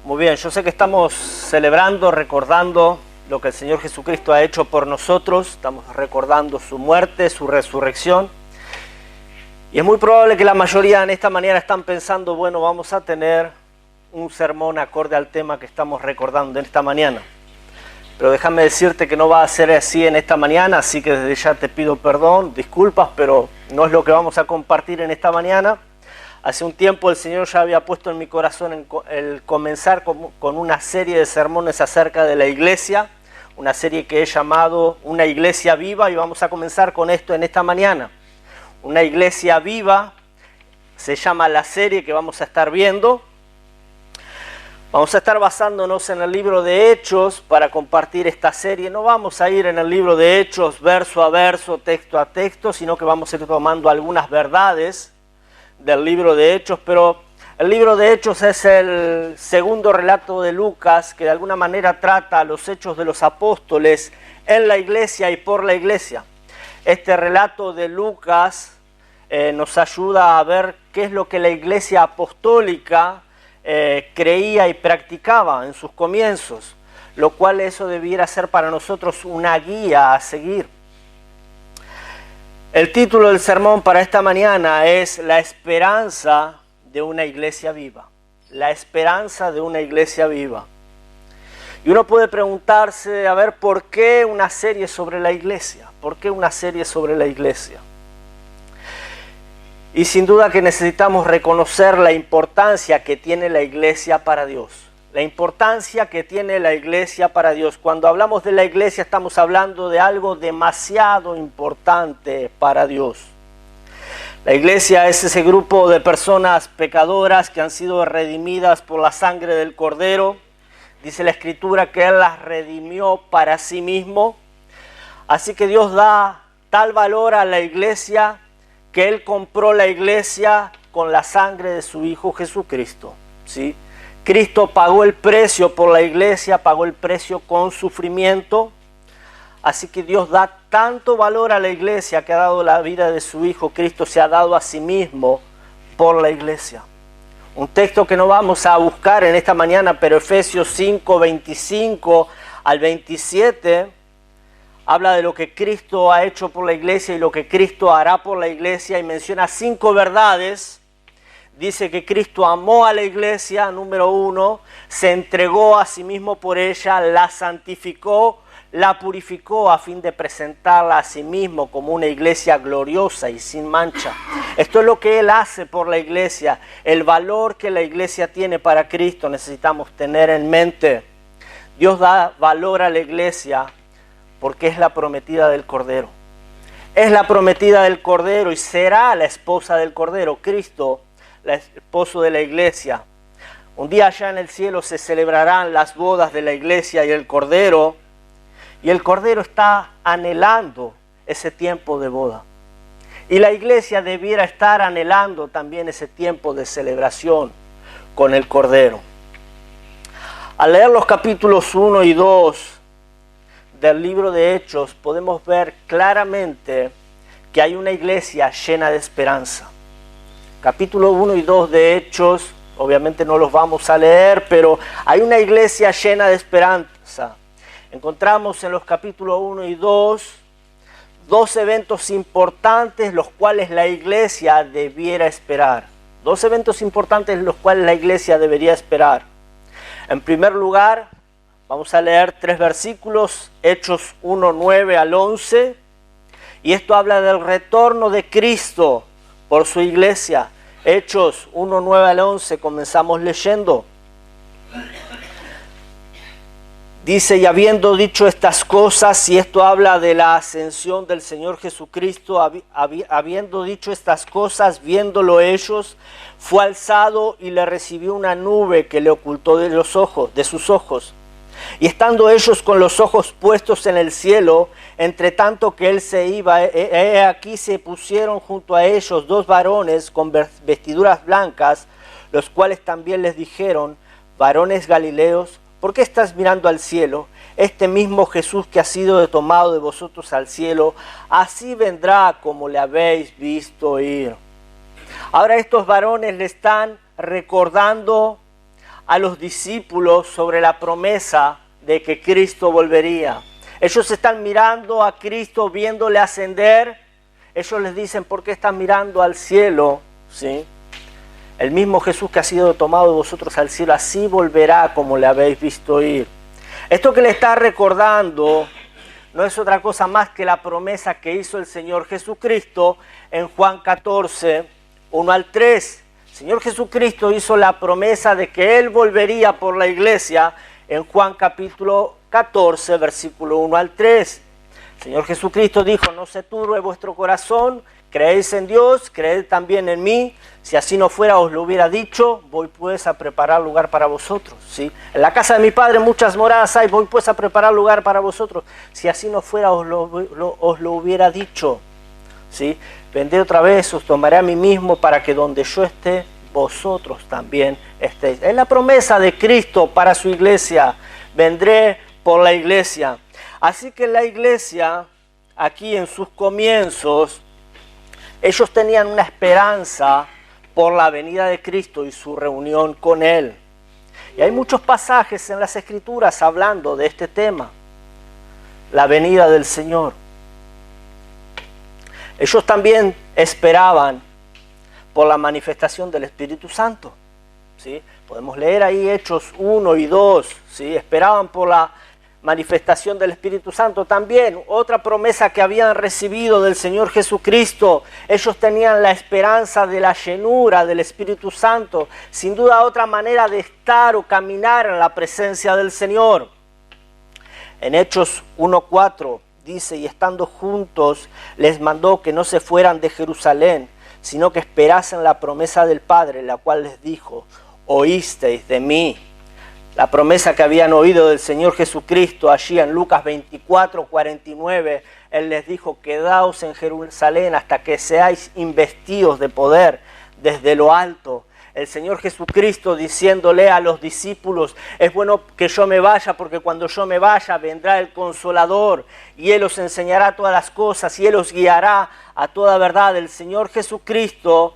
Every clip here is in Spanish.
Muy bien, yo sé que estamos celebrando, recordando lo que el Señor Jesucristo ha hecho por nosotros. Estamos recordando su muerte, su resurrección. Y es muy probable que la mayoría en esta mañana están pensando, bueno, vamos a tener un sermón acorde al tema que estamos recordando en esta mañana. Pero déjame decirte que no va a ser así en esta mañana, así que desde ya te pido perdón, disculpas, pero no es lo que vamos a compartir en esta mañana. Hace un tiempo el Señor ya había puesto en mi corazón el comenzar con una serie de sermones acerca de la iglesia, una serie que he llamado Una Iglesia Viva, y vamos a comenzar con esto en esta mañana. Una Iglesia Viva se llama la serie que vamos a estar viendo. Vamos a estar basándonos en el libro de Hechos para compartir esta serie. No vamos a ir en el libro de Hechos verso a verso, texto a texto, sino que vamos a ir tomando algunas verdades del libro de Hechos, pero el libro de Hechos es el segundo relato de Lucas que de alguna manera trata los hechos de los apóstoles en la iglesia y por la iglesia. Este relato de Lucas nos ayuda a ver qué es lo que la iglesia apostólica creía y practicaba en sus comienzos, lo cual eso debiera ser para nosotros una guía a seguir. El título del sermón para esta mañana es La esperanza de una iglesia viva. La esperanza de una iglesia viva. Y uno puede preguntarse, a ver, ¿por qué una serie sobre la iglesia? ¿Por qué una serie sobre la iglesia? Y sin duda que necesitamos reconocer la importancia que tiene la iglesia para Dios. La importancia que tiene la iglesia para Dios. Cuando hablamos de la iglesia estamos hablando de algo demasiado importante para Dios. La iglesia es ese grupo de personas pecadoras que han sido redimidas por la sangre del Cordero. Dice la Escritura que Él las redimió para sí mismo. Así que Dios da tal valor a la iglesia que Él compró la iglesia con la sangre de su Hijo Jesucristo, ¿sí? Cristo pagó el precio por la iglesia, pagó el precio con sufrimiento. Así que Dios da tanto valor a la iglesia que ha dado la vida de su Hijo. Cristo se ha dado a sí mismo por la iglesia. Un texto que no vamos a buscar en esta mañana, pero Efesios 5, 25 al 27, habla de lo que Cristo ha hecho por la iglesia y lo que Cristo hará por la iglesia y menciona 5 verdades. Dice que Cristo amó a la iglesia, número 1, se entregó a sí mismo por ella, la santificó, la purificó a fin de presentarla a sí mismo como una iglesia gloriosa y sin mancha. Esto es lo que Él hace por la iglesia, el valor que la iglesia tiene para Cristo necesitamos tener en mente. Dios da valor a la iglesia porque es la prometida del Cordero. Es la prometida del Cordero y será la esposa del Cordero, Cristo, el esposo de la iglesia. Un día allá en el cielo se celebrarán las bodas de la iglesia y el Cordero está anhelando ese tiempo de boda. Y la iglesia debiera estar anhelando también ese tiempo de celebración con el Cordero. Al leer los capítulos 1 y 2 del libro de Hechos podemos ver claramente que hay una iglesia llena de esperanza. Capítulo 1 y 2 de Hechos, obviamente no los vamos a leer, pero hay una iglesia llena de esperanza. Encontramos en los capítulos 1 y 2 eventos importantes los cuales la iglesia debiera esperar. 2 eventos importantes los cuales la iglesia debería esperar. En primer lugar, vamos a leer 3 versículos, Hechos 1, 9 al 11. Y esto habla del retorno de Cristo por su iglesia. Hechos 1, 9 al 11, comenzamos leyendo. Dice, y habiendo dicho estas cosas, y esto habla de la ascensión del Señor Jesucristo, habiendo dicho estas cosas, viéndolo ellos, fue alzado y le recibió una nube que le ocultó de sus ojos. Y estando ellos con los ojos puestos en el cielo, entre tanto que él se iba, aquí se pusieron junto a ellos 2 varones con vestiduras blancas, los cuales también les dijeron, varones galileos, ¿por qué estás mirando al cielo? Este mismo Jesús que ha sido tomado de vosotros al cielo, así vendrá como le habéis visto ir. Ahora estos varones le están recordando a los discípulos sobre la promesa de que Cristo volvería. Ellos están mirando a Cristo, viéndole ascender. Ellos les dicen, ¿por qué están mirando al cielo? ¿Sí? El mismo Jesús que ha sido tomado de vosotros al cielo, así volverá como le habéis visto ir. Esto que le está recordando no es otra cosa más que la promesa que hizo el Señor Jesucristo en Juan 14, 1 al 3. El Señor Jesucristo hizo la promesa de que Él volvería por la iglesia en Juan capítulo 14, versículo 1 al 3. El Señor Jesucristo dijo, no se turbe vuestro corazón, creéis en Dios, creed también en mí. Si así no fuera, os lo hubiera dicho, voy pues a preparar lugar para vosotros. ¿Sí? En la casa de mi Padre muchas moradas hay, voy pues a preparar lugar para vosotros. Si así no fuera, os lo hubiera dicho. ¿Sí? Vendré otra vez, os tomaré a mí mismo para que donde yo esté, vosotros también estéis. Es la promesa de Cristo para su iglesia. Vendré por la iglesia. Así que la iglesia, aquí en sus comienzos, ellos tenían una esperanza por la venida de Cristo y su reunión con Él. Y hay muchos pasajes en las Escrituras hablando de este tema, la venida del Señor. Ellos también esperaban por la manifestación del Espíritu Santo. ¿Sí? Podemos leer ahí Hechos 1 y 2. ¿Sí? Esperaban por la manifestación del Espíritu Santo. También otra promesa que habían recibido del Señor Jesucristo. Ellos tenían la esperanza de la llenura del Espíritu Santo. Sin duda otra manera de estar o caminar en la presencia del Señor. En Hechos 1:4 dice, y estando juntos les mandó que no se fueran de Jerusalén, sino que esperasen la promesa del Padre, la cual les dijo, oísteis de mí. La promesa que habían oído del Señor Jesucristo allí en Lucas 24:49, Él les dijo, quedaos en Jerusalén hasta que seáis investidos de poder desde lo alto. El Señor Jesucristo diciéndole a los discípulos, es bueno que yo me vaya porque cuando yo me vaya vendrá el Consolador y Él os enseñará todas las cosas y Él os guiará a toda verdad. El Señor Jesucristo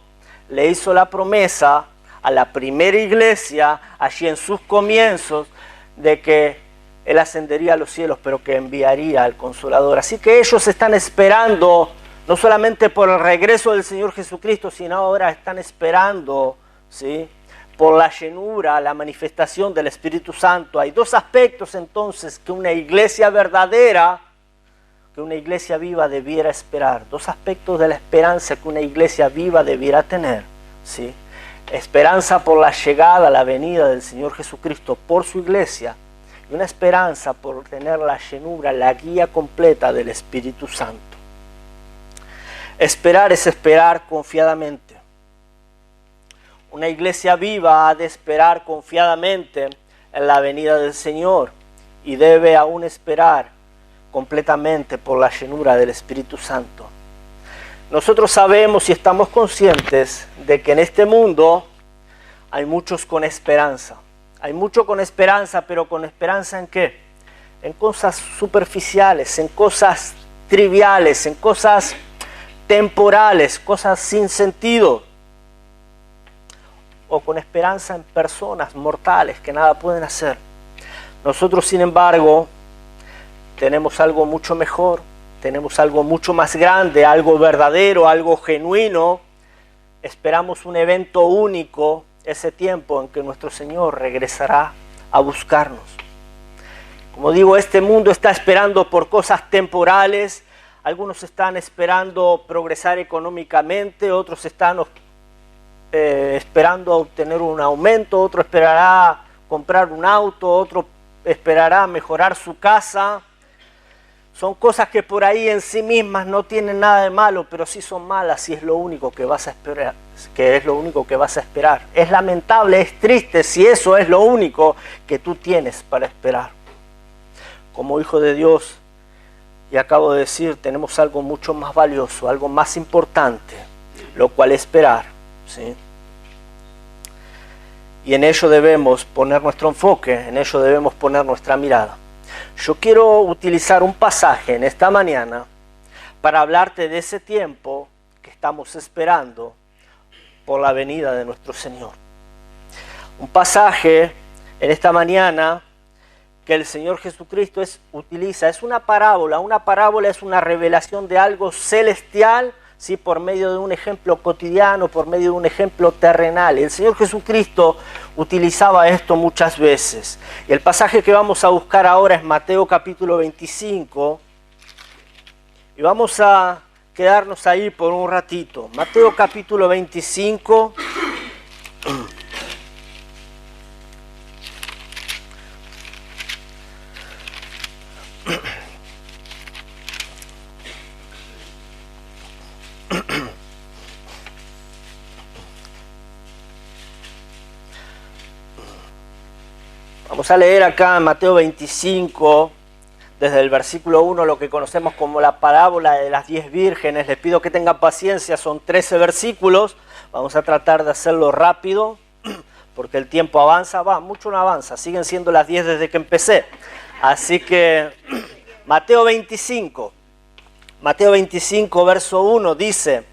le hizo la promesa a la primera iglesia, allí en sus comienzos, de que Él ascendería a los cielos, pero que enviaría al Consolador. Así que ellos están esperando, no solamente por el regreso del Señor Jesucristo, sino ahora están esperando, ¿sí?, por la llenura, la manifestación del Espíritu Santo. Hay dos aspectos entonces que una iglesia verdadera, que una iglesia viva debiera esperar. Dos aspectos de la esperanza que una iglesia viva debiera tener, ¿sí? Esperanza por la llegada, la venida del Señor Jesucristo por su iglesia y una esperanza por tener la llenura, la guía completa del Espíritu Santo. Esperar es esperar confiadamente. Una iglesia viva ha de esperar confiadamente en la venida del Señor y debe aún esperar completamente por la llenura del Espíritu Santo. Nosotros sabemos y estamos conscientes de que en este mundo hay muchos con esperanza. Hay mucho con esperanza, pero ¿con esperanza en qué? En cosas superficiales, en cosas triviales, en cosas temporales, cosas sin sentido. O con esperanza en personas mortales que nada pueden hacer. Nosotros, sin embargo, tenemos algo mucho mejor. Tenemos algo mucho más grande, algo verdadero, algo genuino. Esperamos un evento único, ese tiempo en que nuestro Señor regresará a buscarnos. Como digo, este mundo está esperando por cosas temporales. Algunos están esperando progresar económicamente, otros están esperando obtener un aumento, otro esperará comprar un auto, otro esperará mejorar su casa. Son cosas que por ahí en sí mismas no tienen nada de malo, pero sí son malas si es lo único que vas a esperar, Es lamentable, es triste si eso es lo único que tú tienes para esperar. Como hijo de Dios, y acabo de decir, tenemos algo mucho más valioso, algo más importante, lo cual esperar, ¿sí? Y en ello debemos poner nuestro enfoque, en ello debemos poner nuestra mirada. Yo quiero utilizar un pasaje en esta mañana para hablarte de ese tiempo que estamos esperando por la venida de nuestro Señor. un pasaje en esta mañana que el Señor Jesucristo utiliza. Es una parábola. Una parábola es una revelación de algo celestial, ¿sí? Por medio de un ejemplo cotidiano, por medio de un ejemplo terrenal. El Señor Jesucristo utilizaba esto muchas veces. Y el pasaje que vamos a buscar ahora es Mateo capítulo 25. Y vamos a quedarnos ahí por un ratito. Mateo capítulo 25. Vamos a leer acá en Mateo 25, desde el versículo 1, lo que conocemos como la parábola de las 10 vírgenes. Les pido que tengan paciencia, son 13 versículos. Vamos a tratar de hacerlo rápido, porque el tiempo avanza. Mucho no avanza, siguen siendo las 10 desde que empecé. Así que, Mateo 25, verso 1 dice: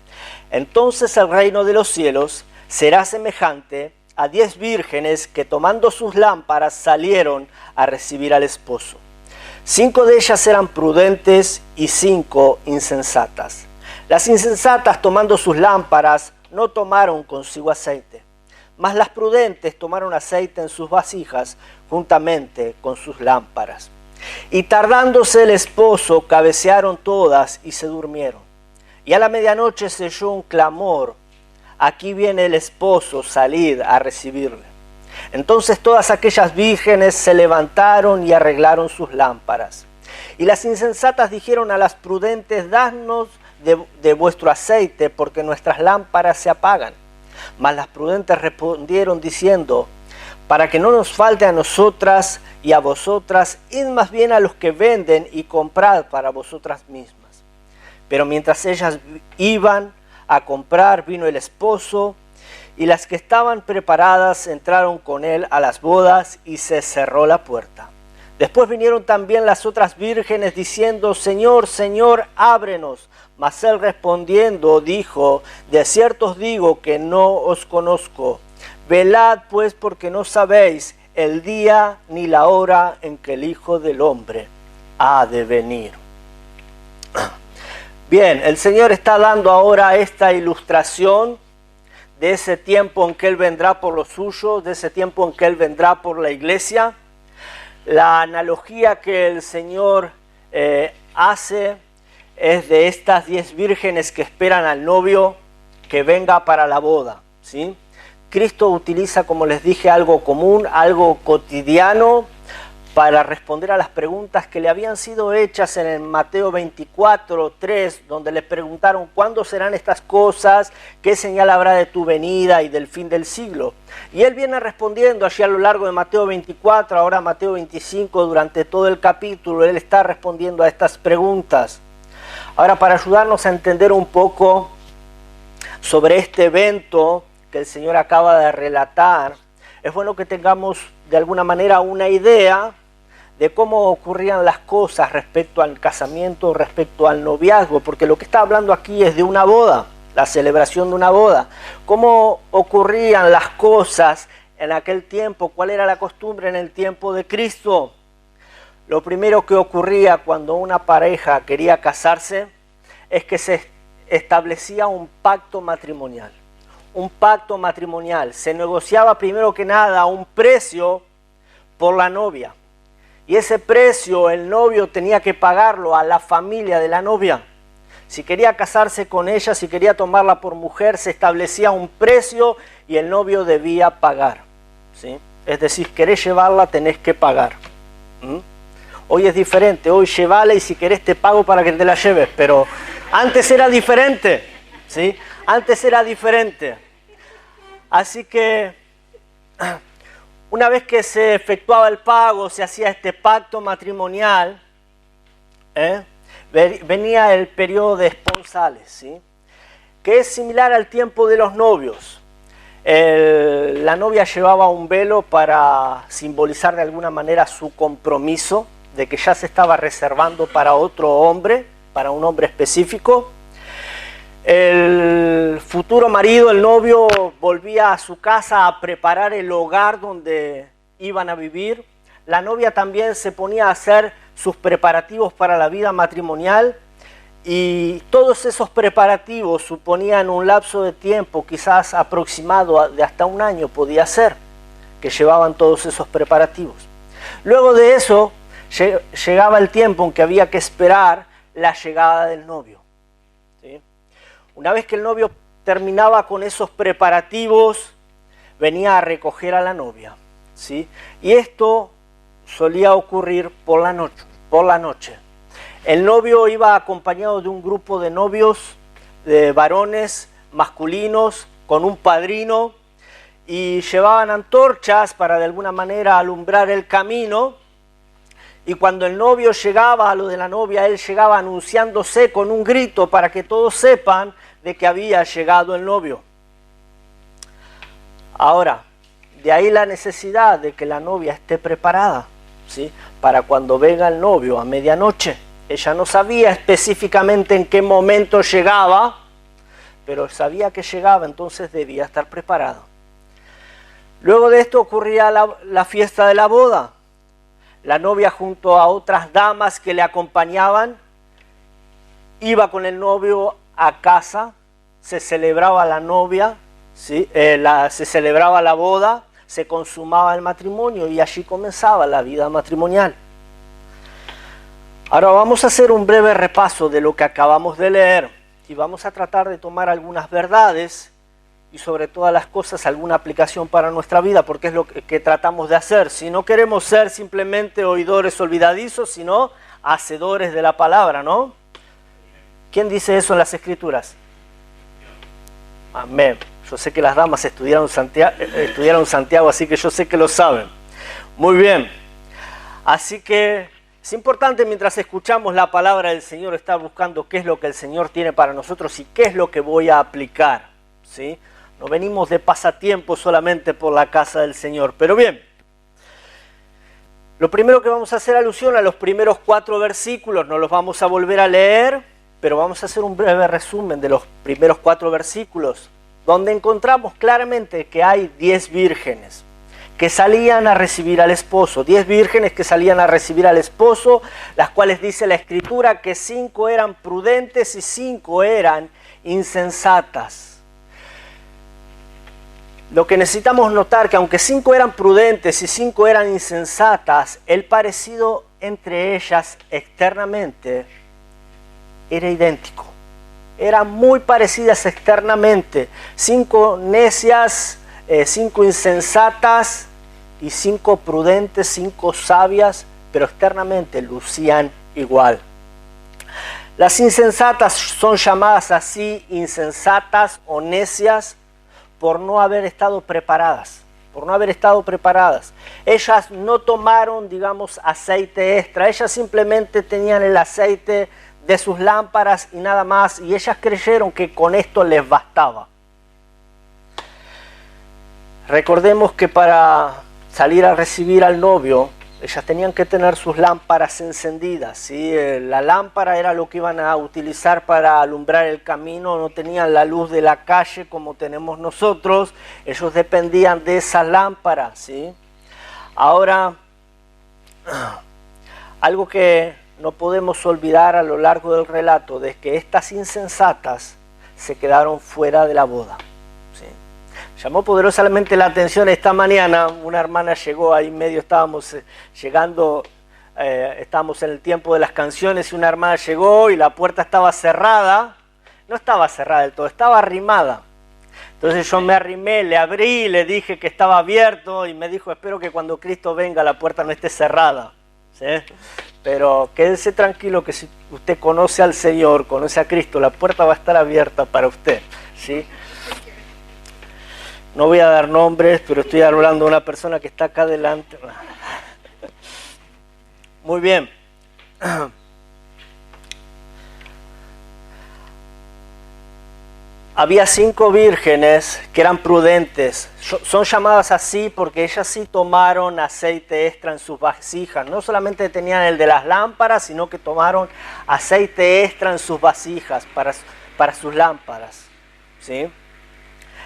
entonces el reino de los cielos será semejante a 10 vírgenes que tomando sus lámparas salieron a recibir al esposo. 5 de ellas eran prudentes y 5 insensatas. Las insensatas, tomando sus lámparas, no tomaron consigo aceite, mas las prudentes tomaron aceite en sus vasijas juntamente con sus lámparas. Y tardándose el esposo, cabecearon todas y se durmieron. Y a la medianoche se oyó un clamor: aquí viene el esposo, salid a recibirle. Entonces todas aquellas vírgenes se levantaron y arreglaron sus lámparas. Y las insensatas dijeron a las prudentes: dadnos de vuestro aceite, porque nuestras lámparas se apagan. Mas las prudentes respondieron diciendo: para que no nos falte a nosotras y a vosotras, id más bien a los que venden y comprad para vosotras mismas. Pero mientras ellas iban a comprar, vino el esposo, y las que estaban preparadas entraron con él a las bodas, y se cerró la puerta. Después vinieron también las otras vírgenes diciendo: Señor, Señor, ábrenos. Mas él respondiendo dijo: de cierto os digo que no os conozco. Velad pues, porque no sabéis el día ni la hora en que el Hijo del Hombre ha de venir. Bien, el Señor está dando ahora esta ilustración de ese tiempo en que Él vendrá por los suyos, de ese tiempo en que Él vendrá por la iglesia. La analogía que el Señor hace es de estas 10 vírgenes que esperan al novio que venga para la boda, ¿sí? Cristo utiliza, como les dije, algo común, algo cotidiano, para responder a las preguntas que le habían sido hechas en el Mateo 24:3, donde le preguntaron: ¿cuándo serán estas cosas? ¿Qué señal habrá de tu venida y del fin del siglo? Y él viene respondiendo allí a lo largo de Mateo 24, ahora Mateo 25, durante todo el capítulo, él está respondiendo a estas preguntas. Ahora, para ayudarnos a entender un poco sobre este evento que el Señor acaba de relatar, es bueno que tengamos de alguna manera una idea de cómo ocurrían las cosas respecto al casamiento, respecto al noviazgo, porque lo que está hablando aquí es de una boda, la celebración de una boda. ¿Cómo ocurrían las cosas en aquel tiempo? ¿Cuál era la costumbre en el tiempo de Cristo? Lo primero que ocurría cuando una pareja quería casarse es que se establecía un pacto matrimonial. Un pacto matrimonial. Se negociaba primero que nada un precio por la novia. Y ese precio el novio tenía que pagarlo a la familia de la novia. Si quería casarse con ella, si quería tomarla por mujer, se establecía un precio y el novio debía pagar, ¿sí? Es decir, querés llevarla, tenés que pagar. Hoy es diferente, hoy llévala y si querés te pago para que te la lleves, pero antes era diferente, ¿sí? Antes era diferente. Así que una vez que se efectuaba el pago, se hacía este pacto matrimonial, venía el periodo de esponsales, ¿sí? Que es similar al tiempo de los novios. La novia llevaba un velo para simbolizar de alguna manera su compromiso, de que ya se estaba reservando para otro hombre, para un hombre específico. El futuro marido, el novio, volvía a su casa a preparar el hogar donde iban a vivir. La novia también se ponía a hacer sus preparativos para la vida matrimonial, y todos esos preparativos suponían un lapso de tiempo quizás aproximado de hasta un año podía ser, que llevaban todos esos preparativos. Luego de eso llegaba el tiempo en que había que esperar la llegada del novio, ¿sí? Una vez que el novio terminaba con esos preparativos, venía a recoger a la novia, ¿sí? Y esto solía ocurrir por la noche. El novio iba acompañado de un grupo de novios, de varones masculinos, con un padrino, y llevaban antorchas para de alguna manera alumbrar el camino. Y cuando el novio llegaba a lo de la novia, él llegaba anunciándose con un grito para que todos sepan de que había llegado el novio. Ahora, de ahí la necesidad de que la novia esté preparada, ¿sí? Para cuando venga el novio a medianoche. Ella no sabía específicamente en qué momento llegaba, pero sabía que llegaba, entonces debía estar preparada. Luego de esto ocurría la fiesta de la boda. La novia, junto a otras damas que le acompañaban, iba con el novio a casa, se celebraba la novia, ¿sí? Se celebraba la boda, se consumaba el matrimonio y allí comenzaba la vida matrimonial. Ahora vamos a hacer un breve repaso de lo que acabamos de leer y vamos a tratar de tomar algunas verdades y sobre todas las cosas alguna aplicación para nuestra vida, porque es lo que tratamos de hacer. Si no queremos ser simplemente oidores olvidadizos, sino hacedores de la palabra, ¿no? ¿Quién dice eso en las Escrituras? Amén. Yo sé que las damas estudiaron Santiago, así que yo sé que lo saben. Muy bien. Así que es importante, mientras escuchamos la palabra del Señor, estar buscando qué es lo que el Señor tiene para nosotros y qué es lo que voy a aplicar, ¿sí? No venimos de pasatiempo solamente por la casa del Señor. Pero bien, lo primero que vamos a hacer alusión a los primeros 4 versículos, no los vamos a volver a leer, pero vamos a hacer un breve resumen de los primeros 4 versículos, donde encontramos claramente que hay 10 vírgenes que salían a recibir al esposo, 10 vírgenes que salían a recibir al esposo, las cuales dice la Escritura que 5 eran prudentes y 5 eran insensatas. Lo que necesitamos notar que aunque 5 eran prudentes y 5 eran insensatas, el parecido entre ellas externamente era idéntico. Eran muy parecidas externamente. 5 necias, 5 insensatas y 5 prudentes, 5 sabias, pero externamente lucían igual. Las insensatas son llamadas así, insensatas o necias, por no haber estado preparadas. Ellas no tomaron, digamos, aceite extra. Ellas simplemente tenían el aceite de sus lámparas y nada más, y ellas creyeron que con esto les bastaba. Recordemos que para salir a recibir al novio, ellas tenían que tener sus lámparas encendidas, ¿sí? La lámpara era lo que iban a utilizar para alumbrar el camino, no tenían la luz de la calle como tenemos nosotros, ellos dependían de esa lámpara, ¿sí? Ahora, algo que no podemos olvidar a lo largo del relato, de que estas insensatas se quedaron fuera de la boda. Llamó poderosamente la atención esta mañana, una hermana llegó ahí medio, estábamos en el tiempo de las canciones y una hermana llegó y la puerta estaba cerrada, no estaba cerrada del todo, estaba arrimada. Entonces yo me arrimé, le abrí, le dije que estaba abierto y me dijo, espero que cuando Cristo venga la puerta no esté cerrada, ¿sí? Pero quédese tranquilo que si usted conoce al Señor, conoce a Cristo, la puerta va a estar abierta para usted, ¿sí? No voy a dar nombres, pero estoy hablando de una persona que está acá adelante. Muy bien. Había 5 vírgenes que eran prudentes. Son llamadas así porque ellas sí tomaron aceite extra en sus vasijas. No solamente tenían el de las lámparas, sino que tomaron aceite extra en sus vasijas para sus lámparas, ¿sí?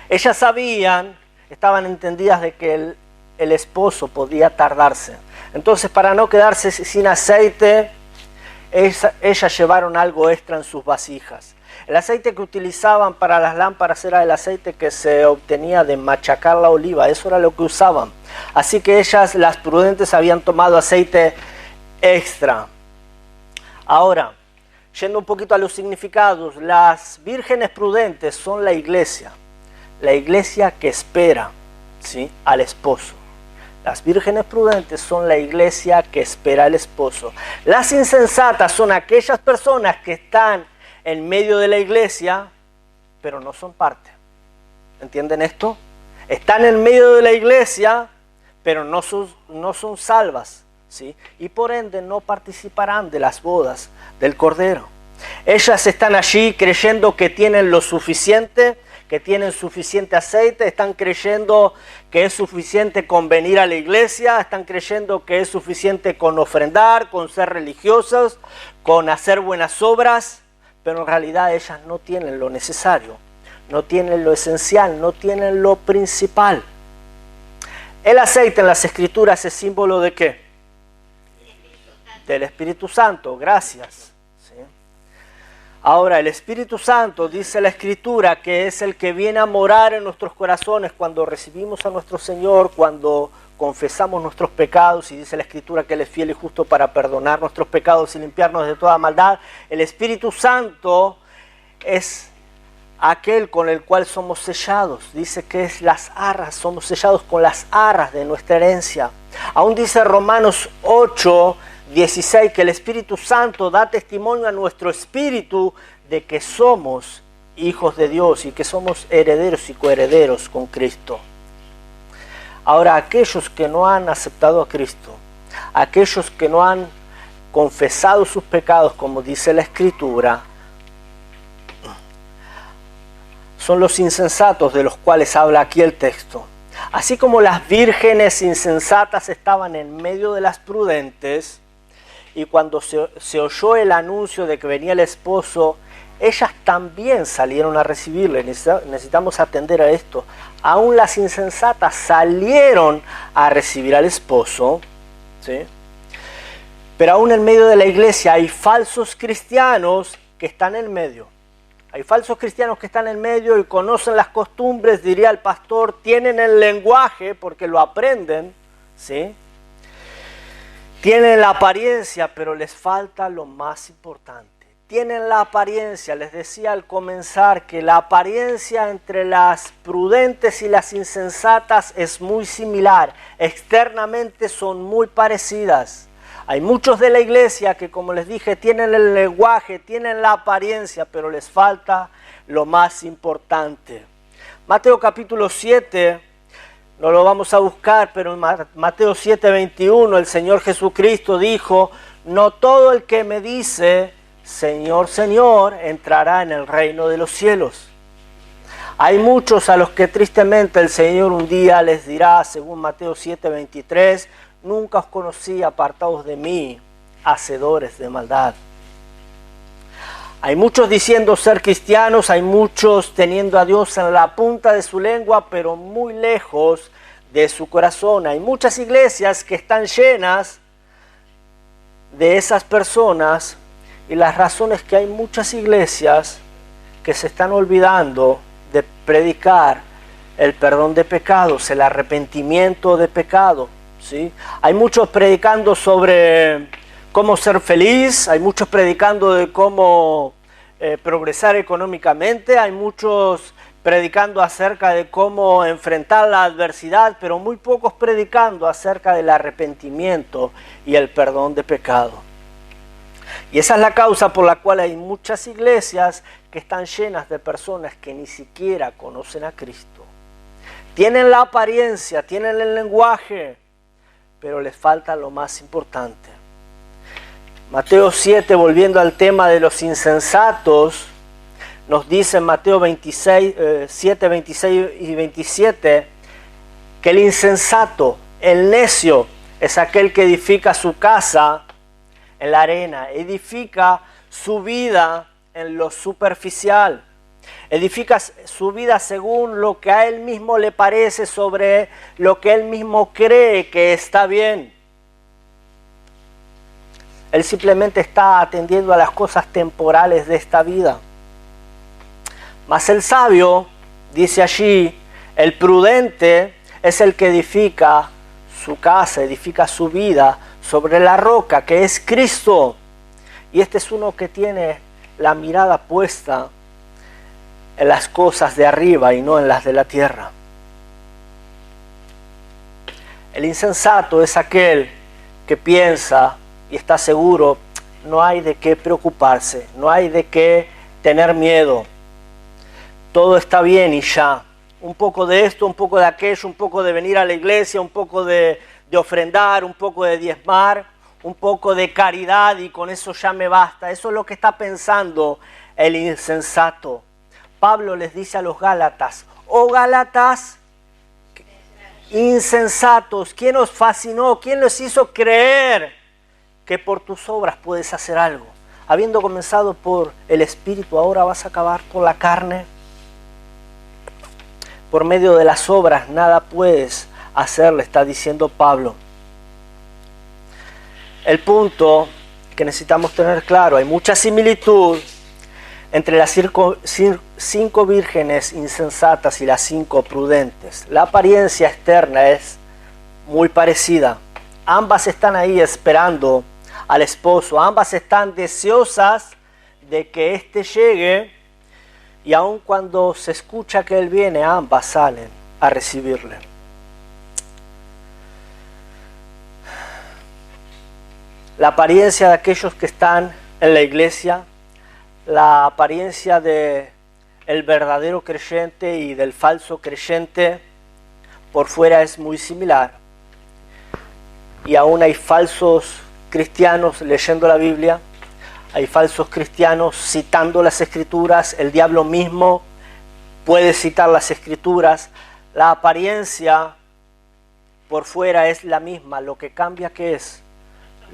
Ellas sabían, estaban entendidas de que el esposo podía tardarse. Entonces, para no quedarse sin aceite, ellas llevaron algo extra en sus vasijas. El aceite que utilizaban para las lámparas era el aceite que se obtenía de machacar la oliva. Eso era lo que usaban. Así que ellas, las prudentes, habían tomado aceite extra. Ahora, yendo un poquito a los significados, las vírgenes prudentes son la iglesia que espera, ¿sí?, al esposo. Las vírgenes prudentes son la iglesia que espera al esposo. Las insensatas son aquellas personas que están en medio de la iglesia, pero no son parte. ¿Entienden esto? Están en medio de la iglesia, pero no son salvas, ¿sí? Y por ende no participarán de las bodas del Cordero. Ellas están allí creyendo que tienen lo suficiente, que tienen suficiente aceite, están creyendo que es suficiente con venir a la iglesia, están creyendo que es suficiente con ofrendar, con ser religiosas, con hacer buenas obras, pero en realidad ellas no tienen lo necesario, no tienen lo esencial, no tienen lo principal. El aceite en las Escrituras es símbolo ¿de qué? Del Espíritu Santo, gracias. ¿Sí? Ahora, el Espíritu Santo, dice la Escritura, que es el que viene a morar en nuestros corazones cuando recibimos a nuestro Señor, cuando confesamos nuestros pecados, y dice la Escritura que Él es fiel y justo para perdonar nuestros pecados y limpiarnos de toda maldad. El Espíritu Santo es aquel con el cual somos sellados. Dice que es las arras, somos sellados con las arras de nuestra herencia. Aún dice Romanos 8:16 que el Espíritu Santo da testimonio a nuestro espíritu de que somos hijos de Dios y que somos herederos y coherederos con Cristo. Ahora, aquellos que no han aceptado a Cristo, aquellos que no han confesado sus pecados, como dice la Escritura, son los insensatos de los cuales habla aquí el texto. Así como las vírgenes insensatas estaban en medio de las prudentes, y cuando se oyó el anuncio de que venía el esposo, ellas también salieron a recibirle. Necesitamos atender a esto. Aún las insensatas salieron a recibir al esposo, ¿sí? Pero aún en medio de la iglesia hay falsos cristianos que están en medio. Hay falsos cristianos que están en medio y conocen las costumbres, diría el pastor, tienen el lenguaje porque lo aprenden, ¿sí? Tienen la apariencia, pero les falta lo más importante. Tienen la apariencia, les decía al comenzar que la apariencia entre las prudentes y las insensatas es muy similar. Externamente son muy parecidas. Hay muchos de la iglesia que, como les dije, tienen el lenguaje, tienen la apariencia, pero les falta lo más importante. Mateo capítulo 7, no lo vamos a buscar, pero en Mateo 7:21 el Señor Jesucristo dijo: no todo el que me dice Señor, Señor, entrará en el reino de los cielos. Hay muchos a los que tristemente el Señor un día les dirá, según Mateo 7:23, nunca os conocí, apartados de mí, hacedores de maldad. Hay muchos diciendo ser cristianos, hay muchos teniendo a Dios en la punta de su lengua, pero muy lejos de su corazón. Hay muchas iglesias que están llenas de esas personas, y la razón es que hay muchas iglesias que se están olvidando de predicar el perdón de pecados, el arrepentimiento de pecado, ¿sí? Hay muchos predicando sobre cómo ser feliz, hay muchos predicando de cómo progresar económicamente, hay muchos predicando acerca de cómo enfrentar la adversidad, pero muy pocos predicando acerca del arrepentimiento y el perdón de pecado. Y esa es la causa por la cual hay muchas iglesias que están llenas de personas que ni siquiera conocen a Cristo. Tienen la apariencia, tienen el lenguaje, pero les falta lo más importante. Mateo 7, volviendo al tema de los insensatos, nos dice en Mateo 7, 26 y 27, que el insensato, el necio, es aquel que edifica su casa en la arena, edifica su vida en lo superficial. Edifica su vida según lo que a él mismo le parece, sobre lo que él mismo cree que está bien. Él simplemente está atendiendo a las cosas temporales de esta vida. Mas el sabio, dice allí, el prudente es el que edifica su casa, edifica su vida sobre la roca que es Cristo. Y este es uno que tiene la mirada puesta en las cosas de arriba y no en las de la tierra. El insensato es aquel que piensa y está seguro, no hay de qué preocuparse, no hay de qué tener miedo. Todo está bien y ya. Un poco de esto, un poco de aquello, un poco de venir a la iglesia, un poco de ofrendar, un poco de diezmar, un poco de caridad y con eso ya me basta. Eso es lo que está pensando el insensato. Pablo les dice a los Gálatas, oh Gálatas, insensatos, ¿quién os fascinó? ¿Quién les hizo creer que por tus obras puedes hacer algo? Habiendo comenzado por el Espíritu, ahora vas a acabar por la carne. Por medio de las obras nada puedes hacer, le está diciendo Pablo. El punto que necesitamos tener claro, hay mucha similitud entre las 5 vírgenes insensatas y las 5 prudentes. La apariencia externa es muy parecida. Ambas están ahí esperando al esposo, ambas están deseosas de que éste llegue, y aun cuando se escucha que él viene, ambas salen a recibirle. La apariencia de aquellos que están en la iglesia, la apariencia del verdadero creyente y del falso creyente, por fuera es muy similar. Y aún hay falsos cristianos leyendo la Biblia, hay falsos cristianos citando las Escrituras, el diablo mismo puede citar las Escrituras. La apariencia por fuera es la misma, lo que cambia, ¿qué es?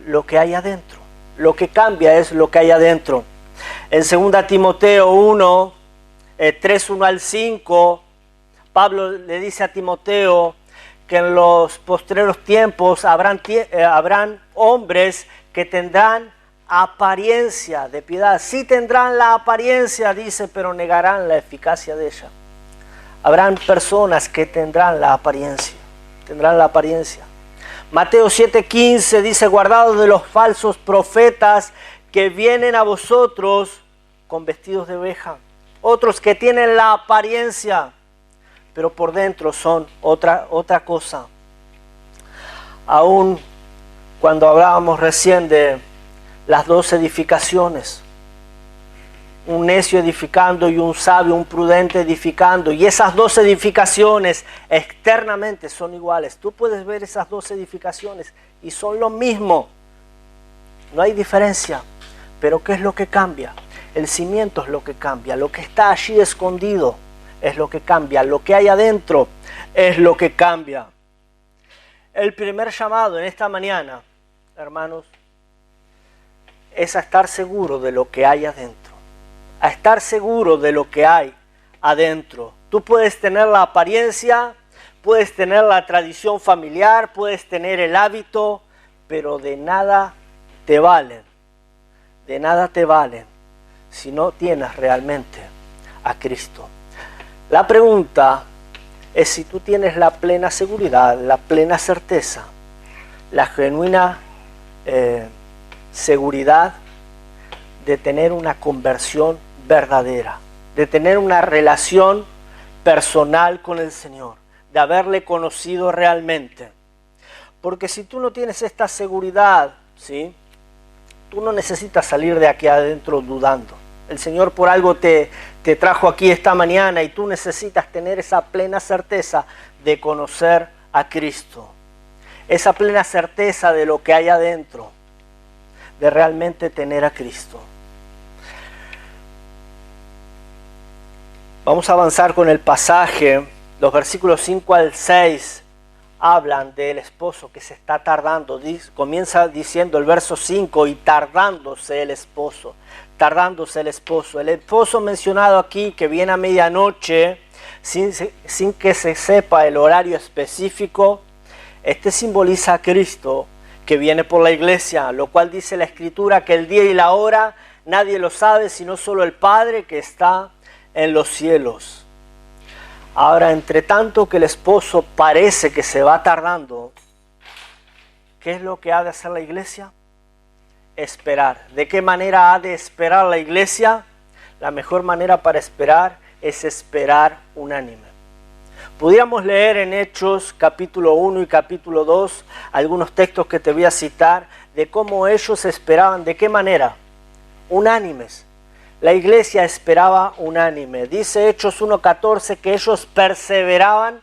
Lo que hay adentro. Lo que cambia es lo que hay adentro. En 2 Timoteo 1, 3, 1 al 5, Pablo le dice a Timoteo que en los postreros tiempos habrán hombres que tendrán apariencia de piedad. Sí tendrán la apariencia, dice, pero negarán la eficacia de ella. Habrán personas que tendrán la apariencia. Mateo 7:15 dice, guardaos de los falsos profetas que vienen a vosotros con vestidos de oveja. Otros que tienen la apariencia, pero por dentro son otra cosa. Aún cuando hablábamos recién de las 2 edificaciones, un necio edificando y un sabio, un prudente edificando, y esas 2 edificaciones externamente son iguales. Tú puedes ver esas 2 edificaciones y son lo mismo, no hay diferencia. Pero ¿qué es lo que cambia? El cimiento es lo que cambia, lo que está allí escondido es lo que cambia, lo que hay adentro es lo que cambia. El primer llamado en esta mañana, hermanos, es a estar seguro de lo que hay adentro, a estar seguro de lo que hay adentro. Tú puedes tener la apariencia, puedes tener la tradición familiar, puedes tener el hábito, pero de nada te valen si no tienes realmente a Cristo. La pregunta es si tú tienes la plena seguridad, la plena certeza, la genuina seguridad de tener una conversión verdadera, de tener una relación personal con el Señor, de haberle conocido realmente. Porque si tú no tienes esta seguridad, ¿sí?, tú no necesitas salir de aquí adentro dudando. El Señor por algo te trajo aquí esta mañana y tú necesitas tener esa plena certeza de conocer a Cristo. Esa plena certeza de lo que hay adentro, de realmente tener a Cristo. Vamos a avanzar con el pasaje, los versículos 5 al 6 hablan del esposo que se está tardando. Comienza diciendo el verso 5, y tardándose el esposo. Tardándose el esposo. El esposo mencionado aquí, que viene a medianoche, sin que se sepa el horario específico, este simboliza a Cristo que viene por la iglesia, lo cual dice la Escritura que el día y la hora nadie lo sabe, sino solo el Padre que está en los cielos. Ahora, entre tanto que el esposo parece que se va tardando, ¿qué es lo que ha de hacer la iglesia? Esperar. ¿De qué manera ha de esperar la iglesia? La mejor manera para esperar es esperar unánime. Pudiéramos leer en Hechos capítulo 1 y capítulo 2 algunos textos que te voy a citar de cómo ellos esperaban. ¿De qué manera? Unánimes. La iglesia esperaba unánime. Dice Hechos 1:14 que ellos perseveraban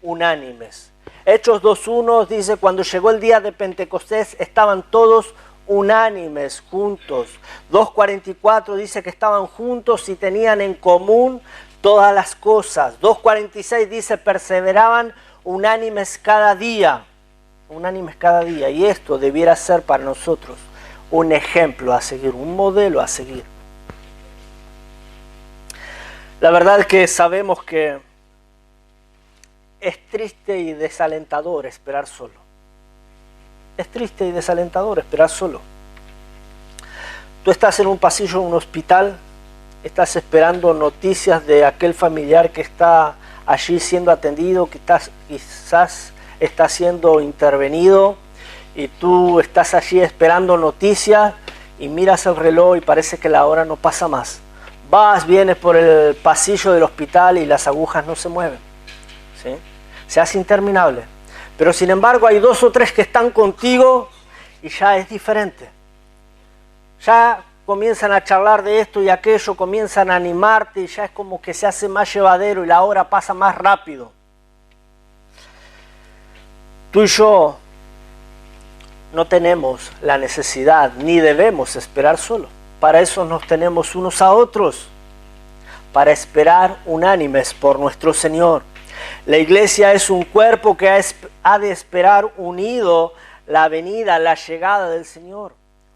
unánimes. Hechos 2:1 dice cuando llegó el día de Pentecostés estaban todos unánimes, juntos. 2:44 dice que estaban juntos y tenían en común todas las cosas. 2:46 dice perseveraban unánimes cada día. Unánimes cada día. Y esto debiera ser para nosotros un ejemplo a seguir, un modelo a seguir. La verdad es que sabemos que es triste y desalentador esperar solo. Es triste y desalentador esperar solo. Tú estás en un pasillo de un hospital, estás esperando noticias de aquel familiar que está allí siendo atendido, que quizás está siendo intervenido, y tú estás allí esperando noticias y miras el reloj y parece que la hora no pasa más. Vas, vienes por el pasillo del hospital y las agujas no se mueven, ¿sí? Se hace interminable. Pero sin embargo hay 2 o 3 que están contigo y ya es diferente. Ya comienzan a charlar de esto y aquello, comienzan a animarte y ya es como que se hace más llevadero y la hora pasa más rápido. Tú y yo no tenemos la necesidad ni debemos esperar solo. Para eso nos tenemos unos a otros, para esperar unánimes por nuestro Señor. La iglesia es un cuerpo que ha de esperar unido la venida, la llegada del Señor.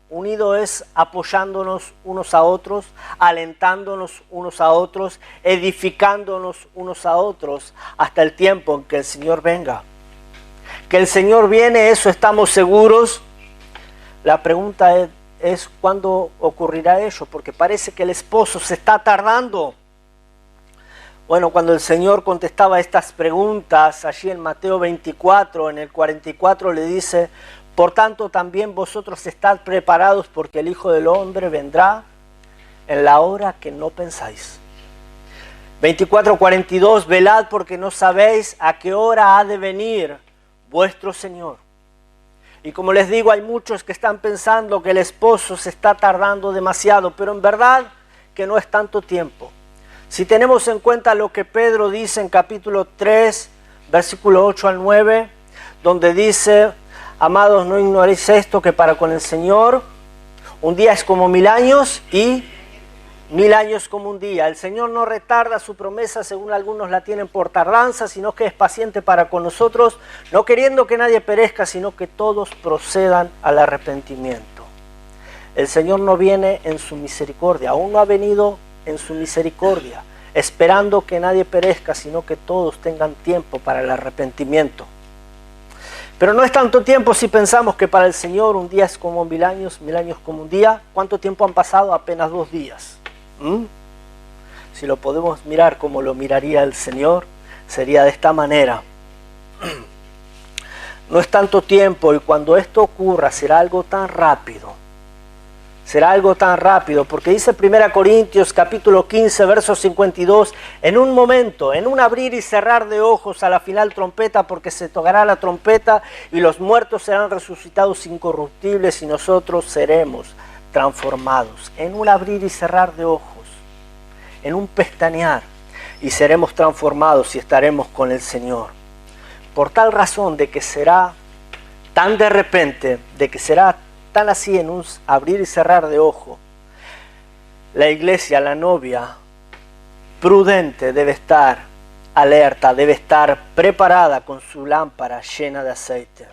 Unido es apoyándonos unos a otros, alentándonos unos a otros, edificándonos unos a otros hasta el tiempo en que el Señor venga. Que el Señor viene, eso estamos seguros. La pregunta es ¿cuándo ocurrirá ello? Porque parece que el esposo se está tardando. Bueno, cuando el Señor contestaba estas preguntas, allí en Mateo 24, en el 44 le dice: por tanto también vosotros estad preparados, porque el Hijo del Hombre vendrá en la hora que no pensáis. 24:42, velad porque no sabéis a qué hora ha de venir vuestro Señor. Y como les digo, hay muchos que están pensando que el esposo se está tardando demasiado, pero en verdad que no es tanto tiempo. Si tenemos en cuenta lo que Pedro dice en capítulo 3, versículo 8 al 9, donde dice: amados, no ignoréis esto, que para con el Señor un día es como 1000 años y 1000 años como un día. El Señor no retarda su promesa, según algunos la tienen por tardanza, sino que es paciente para con nosotros, no queriendo que nadie perezca, sino que todos procedan al arrepentimiento. El Señor no viene en su misericordia, aún no ha venido en su misericordia, esperando que nadie perezca, sino que todos tengan tiempo para el arrepentimiento. Pero no es tanto tiempo si pensamos que para el Señor un día es como 1000 años, 1000 años como un día. ¿Cuánto tiempo han pasado? Apenas 2 días. Si lo podemos mirar como lo miraría el Señor, sería de esta manera. No es tanto tiempo, y cuando esto ocurra será algo tan rápido. Será algo tan rápido, porque dice 1 Corintios capítulo 15, verso 52, en un momento, en un abrir y cerrar de ojos, a la final trompeta, porque se tocará la trompeta y los muertos serán resucitados incorruptibles y nosotros seremos transformados. En un abrir y cerrar de ojos, en un pestañear, y seremos transformados y estaremos con el Señor. Por tal razón de que será tan de repente, de que será tan así en un abrir y cerrar de ojo, la iglesia, la novia prudente, debe estar alerta, debe estar preparada con su lámpara llena de aceite.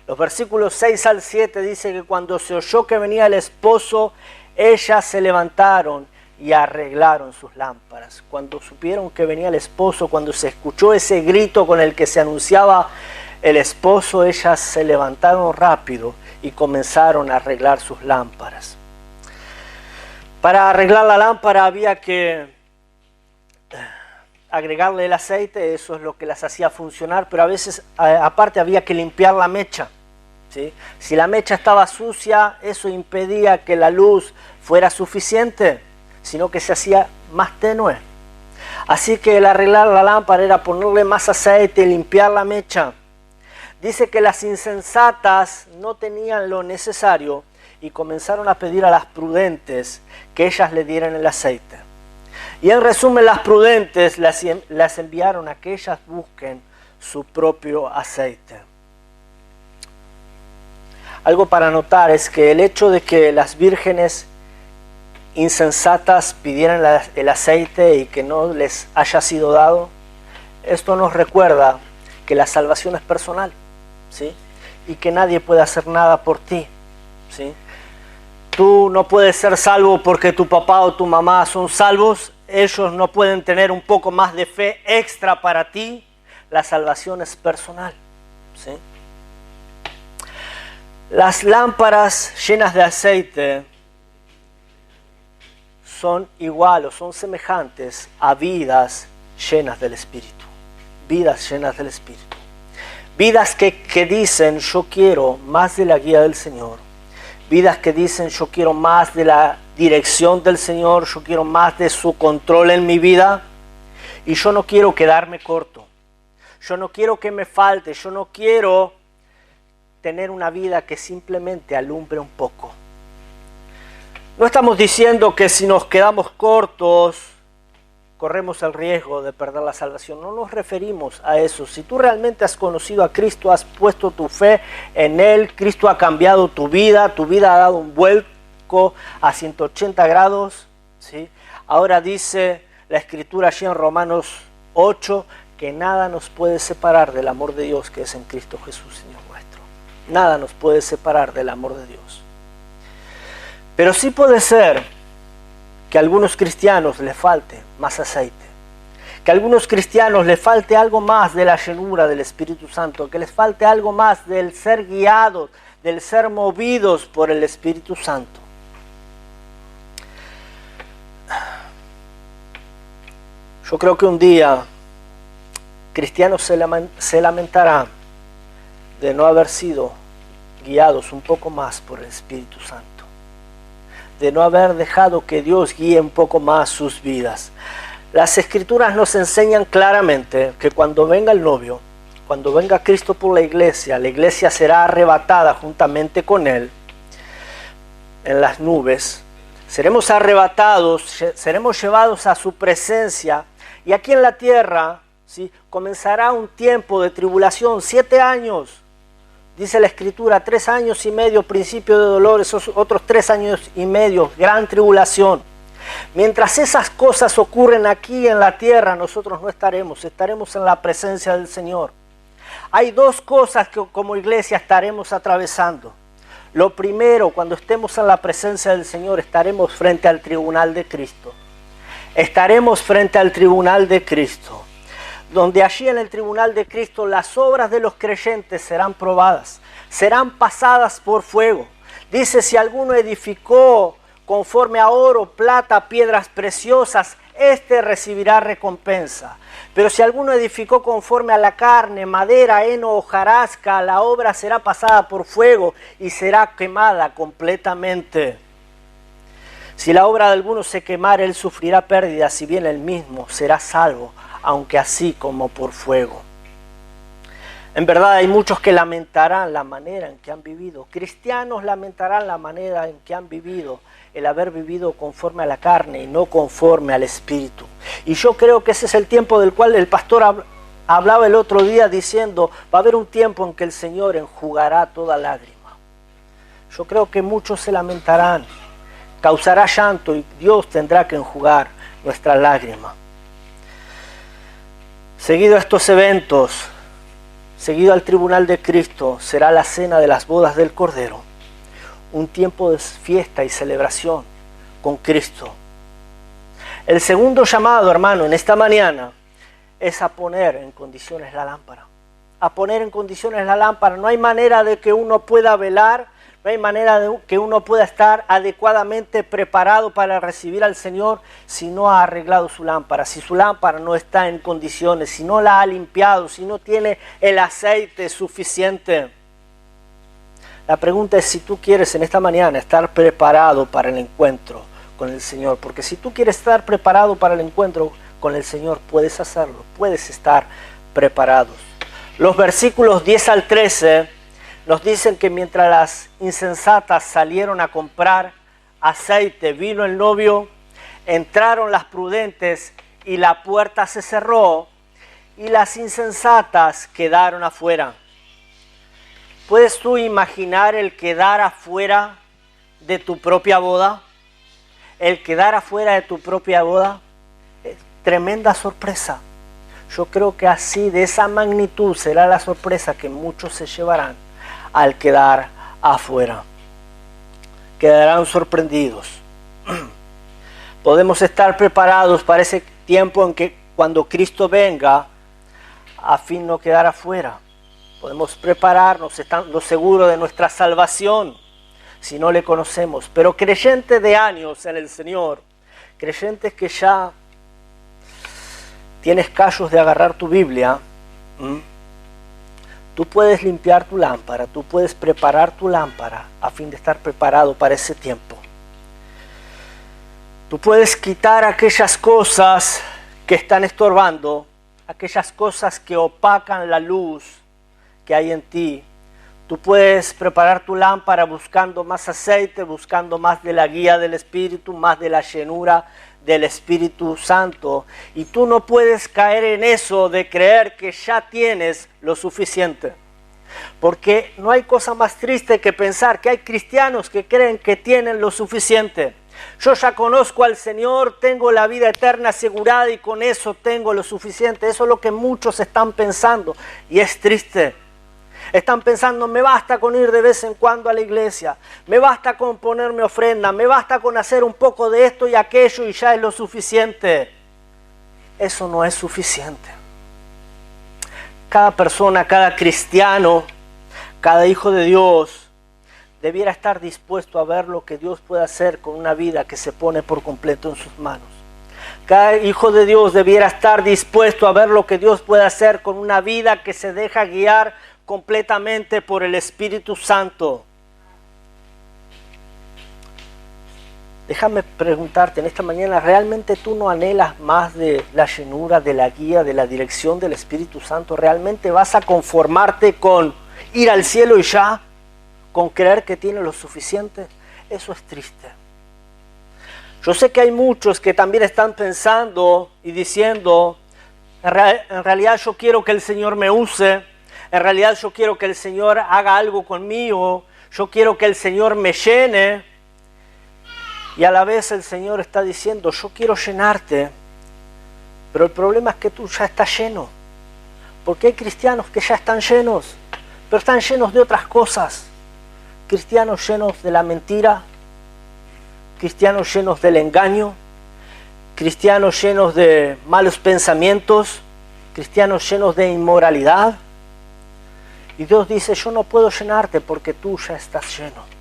Los versículos 6 al 7 dice que cuando se oyó que venía el esposo, ellas se levantaron y arreglaron sus lámparas. Cuando supieron que venía el esposo, cuando se escuchó ese grito con el que se anunciaba el esposo, ellas se levantaron rápido y comenzaron a arreglar sus lámparas. Para arreglar la lámpara había que agregarle el aceite, eso es lo que las hacía funcionar, pero a veces aparte había que limpiar la mecha, ¿sí? Si la mecha estaba sucia, eso impedía que la luz fuera suficiente, sino que se hacía más tenue. Así que el arreglar la lámpara era ponerle más aceite y limpiar la mecha. Dice que las insensatas no tenían lo necesario y comenzaron a pedir a las prudentes que ellas le dieran el aceite. Y en resumen, las prudentes las enviaron a que ellas busquen su propio aceite. Algo para notar es que el hecho de que las vírgenes insensatas pidieran el aceite y que no les haya sido dado, esto nos recuerda que la salvación es personal, ¿sí? Y que nadie puede hacer nada por ti, ¿sí? Tú no puedes ser salvo porque tu papá o tu mamá son salvos. Ellos no pueden tener un poco más de fe extra para ti. La salvación es personal, ¿sí? Las lámparas llenas de aceite son igual o son semejantes a vidas llenas del Espíritu. Vidas llenas del Espíritu. Vidas que dicen, yo quiero más de la guía del Señor. Vidas que dicen, yo quiero más de la dirección del Señor, yo quiero más de su control en mi vida. Y yo no quiero quedarme corto. Yo no quiero que me falte. Yo no quiero tener una vida que simplemente alumbre un poco. No estamos diciendo que si nos quedamos cortos, corremos el riesgo de perder la salvación. No nos referimos a eso. Si tú realmente has conocido a Cristo, has puesto tu fe en Él, Cristo ha cambiado tu vida ha dado un vuelco a 180 grados, ¿sí? Ahora dice la Escritura allí en Romanos 8, que nada nos puede separar del amor de Dios que es en Cristo Jesús, Señor nuestro. Nada nos puede separar del amor de Dios. Pero sí puede ser que a algunos cristianos les falte más aceite, que a algunos cristianos les falte algo más de la llenura del Espíritu Santo, que les falte algo más del ser guiados, del ser movidos por el Espíritu Santo. Yo creo que un día cristianos se lamentarán de no haber sido guiados un poco más por el Espíritu Santo, de no haber dejado que Dios guíe un poco más sus vidas. Las Escrituras nos enseñan claramente que cuando venga el novio, cuando venga Cristo por la iglesia será arrebatada juntamente con Él en las nubes. Seremos arrebatados, seremos llevados a su presencia y aquí en la tierra, ¿sí?, comenzará un tiempo de tribulación, 7 años. Dice la Escritura, 3 años y medio, principio de dolores, otros 3 años y medio, gran tribulación. Mientras esas cosas ocurren aquí en la tierra, nosotros no estaremos en la presencia del Señor. Hay 2 cosas que como iglesia estaremos atravesando. Lo primero, cuando estemos en la presencia del Señor, estaremos frente al tribunal de Cristo. Estaremos frente al tribunal de Cristo, donde allí en el tribunal de Cristo las obras de los creyentes serán probadas, serán pasadas por fuego. Dice, si alguno edificó conforme a oro, plata, piedras preciosas, éste recibirá recompensa. Pero si alguno edificó conforme a la carne, madera, heno, hojarasca, la obra será pasada por fuego y será quemada completamente. Si la obra de alguno se quemare, él sufrirá pérdida, si bien él mismo será salvo, aunque así como por fuego. En verdad hay muchos que lamentarán la manera en que han vivido. Cristianos lamentarán la manera en que han vivido, el haber vivido conforme a la carne y no conforme al Espíritu. Y yo creo que ese es el tiempo del cual el pastor hablaba el otro día diciendo, va a haber un tiempo en que el Señor enjugará toda lágrima. Yo creo que muchos se lamentarán, causará llanto y Dios tendrá que enjugar nuestra lágrima. Seguido a estos eventos, seguido al tribunal de Cristo, será la cena de las bodas del Cordero. Un tiempo de fiesta y celebración con Cristo. El segundo llamado, hermano, en esta mañana es a poner en condiciones la lámpara. A poner en condiciones la lámpara. No hay manera de que uno pueda velar, no hay manera de que uno pueda estar adecuadamente preparado para recibir al Señor si no ha arreglado su lámpara, si su lámpara no está en condiciones, si no la ha limpiado, si no tiene el aceite suficiente. La pregunta es si tú quieres en esta mañana estar preparado para el encuentro con el Señor. Porque si tú quieres estar preparado para el encuentro con el Señor, puedes hacerlo, puedes estar preparados. Los versículos 10 al 13 nos dicen que mientras las insensatas salieron a comprar aceite, vino el novio, entraron las prudentes y la puerta se cerró y las insensatas quedaron afuera. ¿Puedes tú imaginar el quedar afuera de tu propia boda? El quedar afuera de tu propia boda es tremenda sorpresa. Yo creo que así, de esa magnitud, será la sorpresa que muchos se llevarán al quedar afuera. Quedarán sorprendidos. Podemos estar preparados para ese tiempo en que cuando Cristo venga, a fin no quedar afuera. Podemos prepararnos, estando seguros de nuestra salvación, si no le conocemos. Pero creyentes de años en el Señor, creyentes que ya tienes callos de agarrar tu Biblia, tú puedes limpiar tu lámpara, tú puedes preparar tu lámpara a fin de estar preparado para ese tiempo. Tú puedes quitar aquellas cosas que están estorbando, aquellas cosas que opacan la luz que hay en ti. Tú puedes preparar tu lámpara buscando más aceite, buscando más de la guía del Espíritu, más de la llenura del Espíritu Santo. Y tú no puedes caer en eso de creer que ya tienes lo suficiente. Porque no hay cosa más triste que pensar que hay cristianos que creen que tienen lo suficiente. Yo ya conozco al Señor, tengo la vida eterna asegurada y con eso tengo lo suficiente. Eso es lo que muchos están pensando y es triste. Están pensando, me basta con ir de vez en cuando a la iglesia, me basta con ponerme ofrenda, me basta con hacer un poco de esto y aquello y ya es lo suficiente. Eso no es suficiente. Cada persona, cada cristiano, cada hijo de Dios debiera estar dispuesto a ver lo que Dios puede hacer con una vida que se pone por completo en sus manos. Cada hijo de Dios debiera estar dispuesto a ver lo que Dios puede hacer con una vida que se deja guiar completamente por el Espíritu Santo. Déjame preguntarte en esta mañana, ¿realmente tú no anhelas más de la llenura, de la guía, de la dirección del Espíritu Santo? ¿Realmente vas a conformarte con ir al cielo y ya? ¿Con creer que tienes lo suficiente? Eso es triste. Yo sé que hay muchos que también están pensando y diciendo, en realidad yo quiero que el Señor me use, en realidad yo quiero que el Señor haga algo conmigo, yo quiero que el Señor me llene. Y a la vez el Señor está diciendo, yo quiero llenarte, pero el problema es que tú ya estás lleno. Porque hay cristianos que ya están llenos, pero están llenos de otras cosas. Cristianos llenos de la mentira, cristianos llenos del engaño, cristianos llenos de malos pensamientos, cristianos llenos de inmoralidad. Y Dios dice, yo no puedo llenarte porque tú ya estás lleno.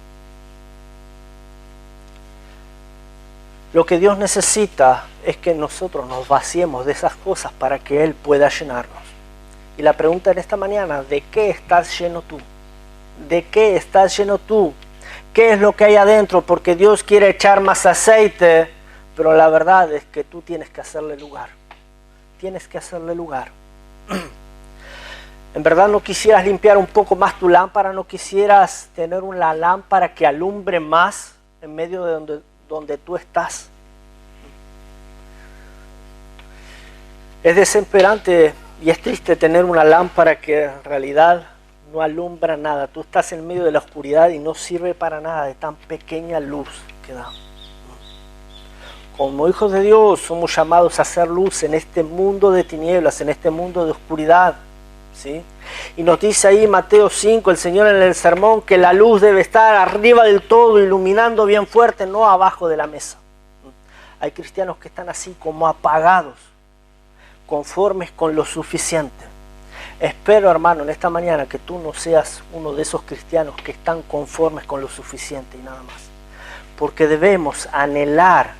Lo que Dios necesita es que nosotros nos vaciemos de esas cosas para que Él pueda llenarnos. Y la pregunta en esta mañana, ¿de qué estás lleno tú? ¿De qué estás lleno tú? ¿Qué es lo que hay adentro? Porque Dios quiere echar más aceite, pero la verdad es que tú tienes que hacerle lugar. Tienes que hacerle lugar. ¿En verdad no quisieras limpiar un poco más tu lámpara? ¿No quisieras tener una lámpara que alumbre más en medio de donde tú estás? Es desesperante y es triste tener una lámpara que en realidad no alumbra nada. Tú estás en medio de la oscuridad y no sirve para nada de tan pequeña luz que da. Como hijos de Dios somos llamados a hacer luz en este mundo de tinieblas, en este mundo de oscuridad, ¿sí? Y nos dice ahí Mateo 5, el Señor en el sermón, que la luz debe estar arriba del todo, iluminando bien fuerte, no abajo de la mesa. Hay cristianos que están así como apagados, conformes con lo suficiente. Espero, hermano, en esta mañana que tú no seas uno de esos cristianos que están conformes con lo suficiente y nada más. Porque debemos anhelar,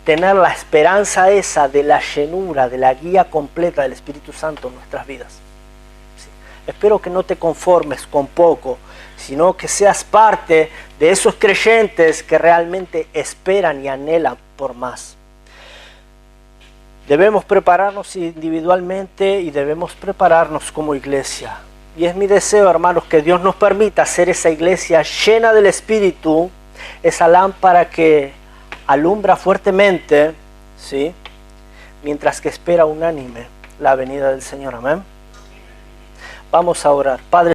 tener la esperanza esa de la llenura, de la guía completa del Espíritu Santo en nuestras vidas. ¿Sí? Espero que no te conformes con poco, sino que seas parte de esos creyentes que realmente esperan y anhelan por más. Debemos prepararnos individualmente y debemos prepararnos como iglesia. Y es mi deseo, hermanos, que Dios nos permita ser esa iglesia llena del Espíritu, esa lámpara que alumbra fuertemente, ¿sí? Mientras que espera unánime la venida del Señor. Amén. Vamos a orar. Padre.